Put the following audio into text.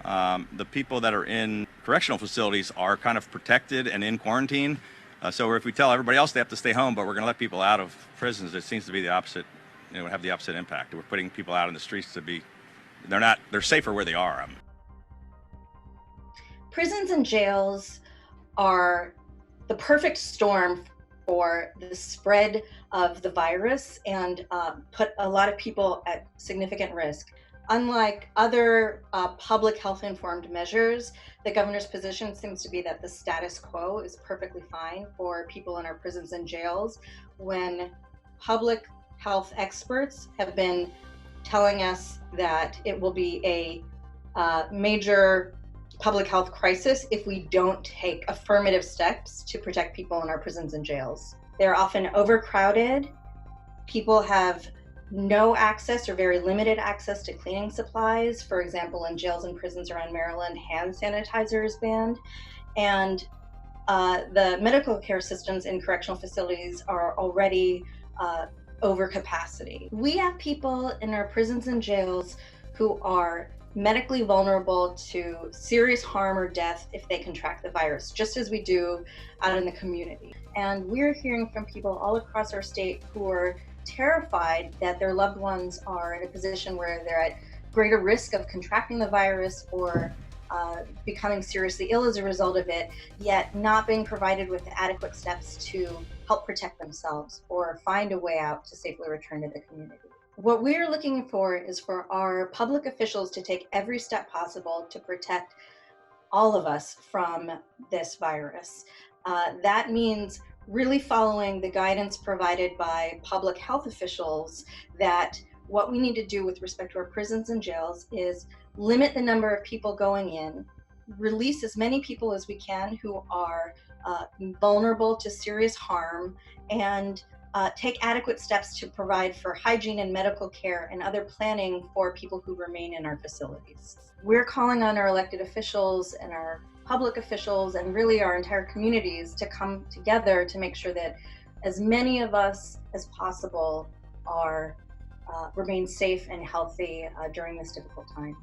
The people that are in correctional facilities are kind of protected and in quarantine. So if we tell everybody else they have to stay home, but we're going to let people out of prisons, it seems to be the opposite, have the opposite impact. We're putting people out in the streets they're safer where they are. Prisons and jails are the perfect storm for the spread of the virus and put a lot of people at significant risk. Unlike other public health informed measures, the governor's position seems to be that the status quo is perfectly fine for people in our prisons and jails, when public health experts have been telling us that it will be a major public health crisis if we don't take affirmative steps to protect people in our prisons and jails. They're often overcrowded. People have no access or very limited access to cleaning supplies. For example, in jails and prisons around Maryland, hand sanitizer is banned. And the medical care systems in correctional facilities are already over capacity. We have people in our prisons and jails who are medically vulnerable to serious harm or death if they contract the virus, just as we do out in the community. And we're hearing from people all across our state who are terrified that their loved ones are in a position where they're at greater risk of contracting the virus or becoming seriously ill as a result of it, yet not being provided with adequate steps to help protect themselves or find a way out to safely return to the community. What we're looking for is for our public officials to take every step possible to protect all of us from this virus. That means really following the guidance provided by public health officials that what we need to do with respect to our prisons and jails is limit the number of people going in, release as many people as we can who are vulnerable to serious harm, and take adequate steps to provide for hygiene and medical care and other planning for people who remain in our facilities. We're calling on our elected officials and our public officials and really our entire communities to come together to make sure that as many of us as possible are remain safe and healthy during this difficult time.